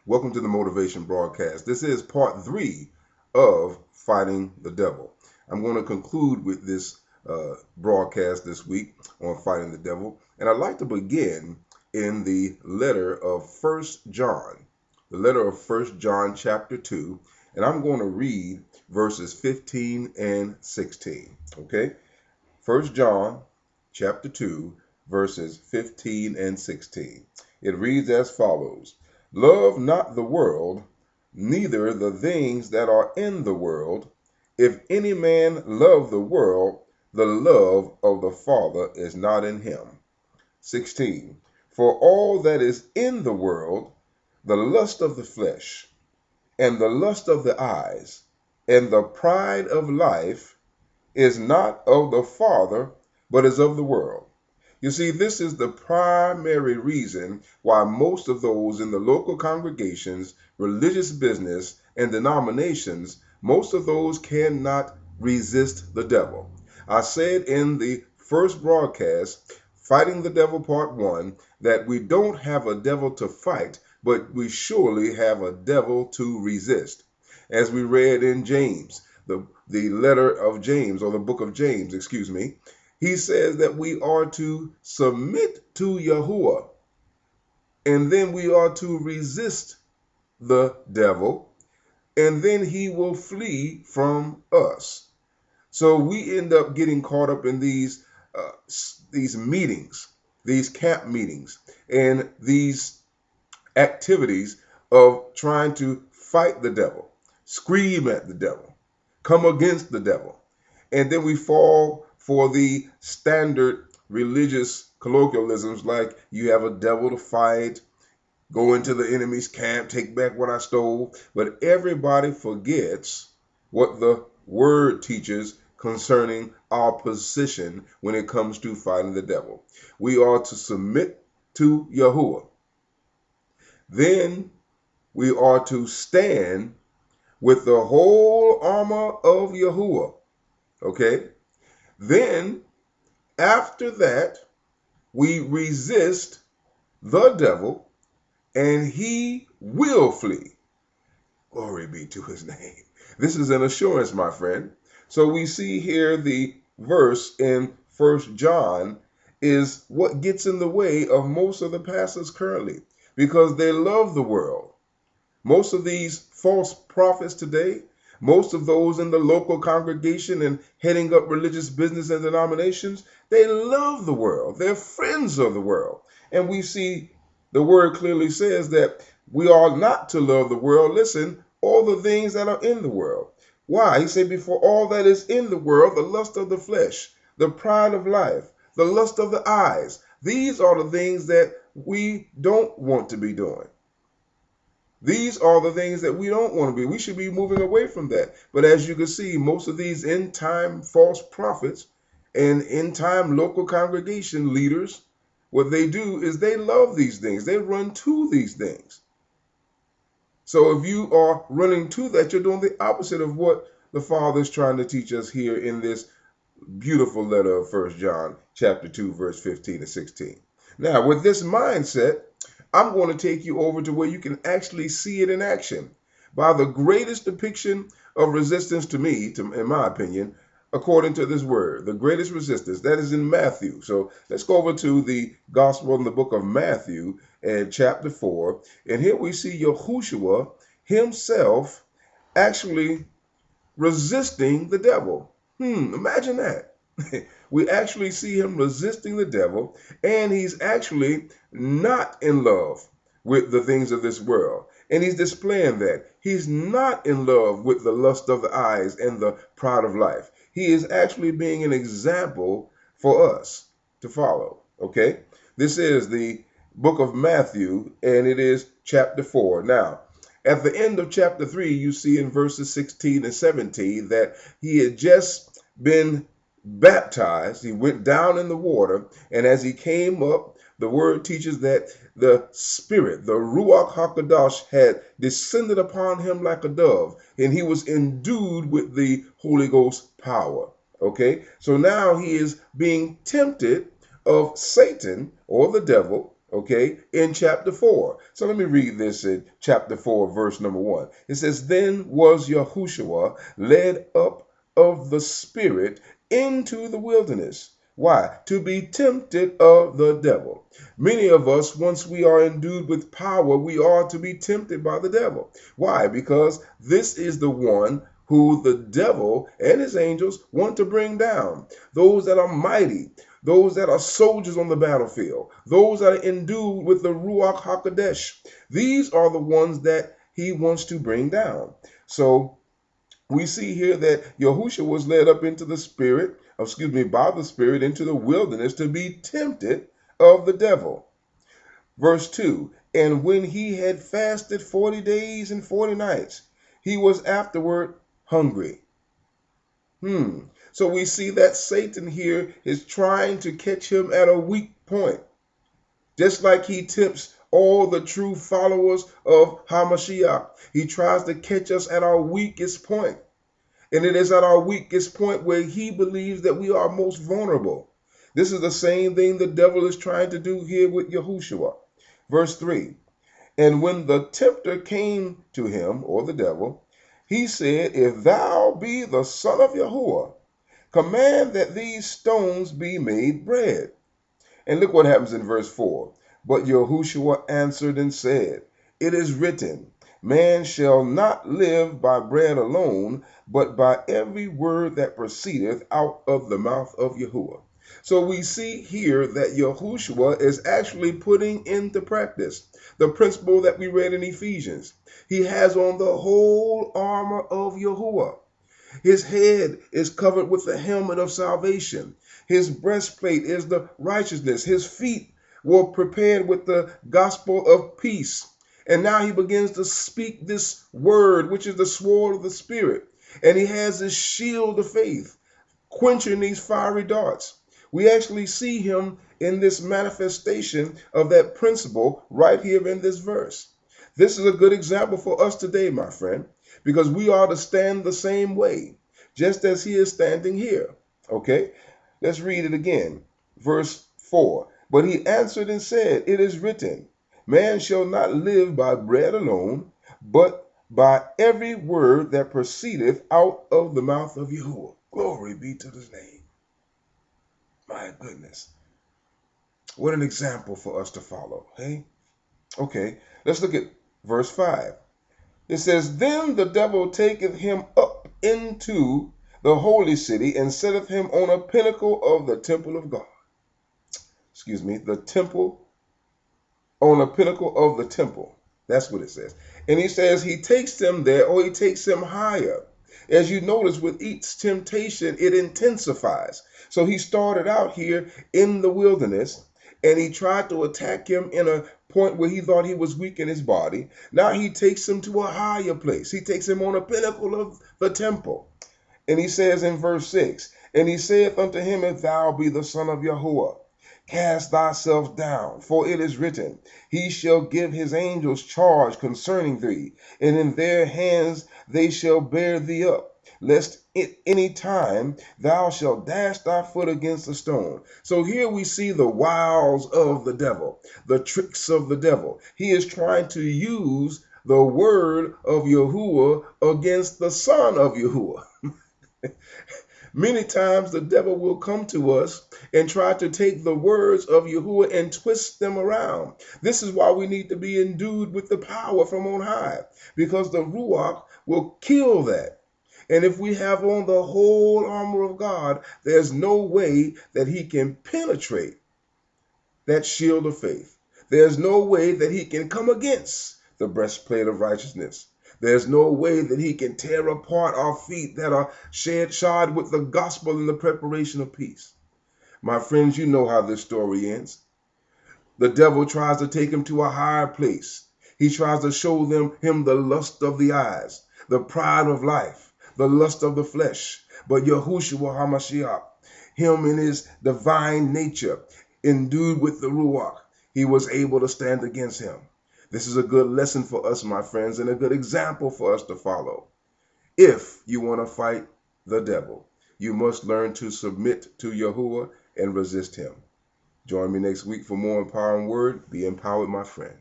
Welcome to the Motivation Broadcast. This is part 3 of Fighting the Devil. I'm going to conclude with this broadcast this week on Fighting the Devil. And I'd like to begin in the letter of First John, the letter of First John chapter 2. And I'm going to read verses 15 and 16. Okay? First John chapter 2, verses 15 and 16. It reads as follows. Love not the world, neither the things that are in the world. If any man love the world, the love of the Father is not in him. 16. For all that is in the world, the lust of the flesh, and the lust of the eyes, and the pride of life, is not of the Father, but is of the world. You see, this is the primary reason why most of those in the local congregations, religious business, and denominations, most of those cannot resist the devil. I said in the first broadcast, Fighting the Devil Part 1, that we don't have a devil to fight, but we surely have a devil to resist. As we read in James, the letter of James, or the book of James, excuse me, he says that we are to submit to Yahuwah, and then we are to resist the devil, and then he will flee from us. So we end up getting caught up in these meetings, these camp meetings, and these activities of trying to fight the devil, scream at the devil, come against the devil. And then we fall for the standard religious colloquialisms like you have a devil to fight, go into the enemy's camp, take back what I stole. But everybody forgets what the word teaches concerning our position when it comes to fighting the devil. We are to submit to Yahuwah. Then we are to stand with the whole armor of Yahuwah. Okay? Then, after that, we resist the devil, and he will flee. Glory be to his name. This is an assurance, my friend. So we see here the verse in First John is what gets in the way of most of the pastors currently, because they love the world. Most of these false prophets today, most of those in the local congregation and heading up religious business and denominations, they love the world. They're friends of the world. And we see the word clearly says that we are not to love the world. Listen, all the things that are in the world. Why? He said, before all that is in the world, the lust of the flesh, the pride of life, the lust of the eyes. These are the things that we don't want to be doing. These are the things that we don't want to be. We should be moving away from that. But as you can see, most of these end-time false prophets and end-time local congregation leaders, what they do is they love these things. They run to these things. So if you are running to that, you're doing the opposite of what the Father is trying to teach us here in this beautiful letter of 1 John chapter 2, verse 15 and 16. Now, with this mindset, I'm going to take you over to where you can actually see it in action by the greatest depiction of resistance to me, in my opinion, according to this word, the greatest resistance. That is in Matthew. So let's go over to the gospel in the book of Matthew and chapter 4. And here we see Yahushua himself actually resisting the devil. Imagine that. We actually see him resisting the devil, and he's actually not in love with the things of this world. And he's displaying that. He's not in love with the lust of the eyes and the pride of life. He is actually being an example for us to follow. Okay? This is the book of Matthew, and it is chapter 4. Now, at the end of chapter 3, you see in verses 16 and 17 that he had just been baptized. He went down in the water, and as he came up, the word teaches that the Spirit, the Ruach HaKodesh, had descended upon him like a dove, and he was endued with the Holy Ghost power. Okay, so now he is being tempted of Satan or the devil, okay, in chapter 4. So let me read this in chapter 4, verse number 1. It says, Then was Yahushua led up of the Spirit into the wilderness. Why? To be tempted of the devil. Many of us, once we are endued with power, we are to be tempted by the devil. Why? Because this is the one who the devil and his angels want to bring down. Those that are mighty, those that are soldiers on the battlefield, those that are endued with the Ruach HaKodesh. These are the ones that he wants to bring down. So we see here that Yahushua was led up into the Spirit, by the Spirit into the wilderness to be tempted of the devil. Verse 2, and when he had fasted 40 days and 40 nights, he was afterward hungry. So we see that Satan here is trying to catch him at a weak point. Just like he tempts all the true followers of HaMashiach. He tries to catch us at our weakest point. And it is at our weakest point where he believes that we are most vulnerable. This is the same thing the devil is trying to do here with Yahushua. Verse 3, and when the tempter came to him, or the devil, he said, If thou be the Son of Yahuwah, command that these stones be made bread. And look what happens in verse 4. But Yahushua answered and said, It is written, Man shall not live by bread alone, but by every word that proceedeth out of the mouth of Yahuwah. So we see here that Yahushua is actually putting into practice the principle that we read in Ephesians. He has on the whole armor of Yahuwah. His head is covered with the helmet of salvation. His breastplate is the righteousness. His feet were prepared with the gospel of peace. And now he begins to speak this word, which is the sword of the Spirit. And he has his shield of faith, quenching these fiery darts. We actually see him in this manifestation of that principle right here in this verse. This is a good example for us today, my friend, because we are to stand the same way, just as he is standing here. Okay, let's read it again. Verse 4. But he answered and said, It is written, Man shall not live by bread alone, but by every word that proceedeth out of the mouth of Yahuwah. Glory be to his name. My goodness. What an example for us to follow, hey? Okay, let's look at verse 5. It says, Then the devil taketh him up into the holy city and setteth him on a pinnacle of the temple of God. On a pinnacle of the temple. That's what it says. And he says he takes them there, or he takes them higher. As you notice, with each temptation, it intensifies. So he started out here in the wilderness, and he tried to attack him in a point where he thought he was weak in his body. Now he takes him to a higher place. He takes him on a pinnacle of the temple. And he says in verse 6, And he saith unto him, If thou be the Son of Yahuwah, cast thyself down, for it is written, He shall give his angels charge concerning thee, and in their hands they shall bear thee up, lest at any time thou shalt dash thy foot against a stone. So here we see the wiles of the devil, the tricks of the devil. He is trying to use the word of Yahuwah against the Son of Yahuwah. Many times the devil will come to us and try to take the words of Yahuwah and twist them around. This is why we need to be endued with the power from on high, because the Ruach will kill that. And if we have on the whole armor of God, there's no way that he can penetrate that shield of faith. There's no way that he can come against the breastplate of righteousness. There's no way that he can tear apart our feet that are shod with the gospel and the preparation of peace. My friends, you know how this story ends. The devil tries to take him to a higher place. He tries to show him the lust of the eyes, the pride of life, the lust of the flesh. But Yahushua HaMashiach, him in his divine nature, endued with the Ruach, he was able to stand against him. This is a good lesson for us, my friends, and a good example for us to follow. If you want to fight the devil, you must learn to submit to Yahuwah and resist him. Join me next week for more empowering word. Be empowered, my friend.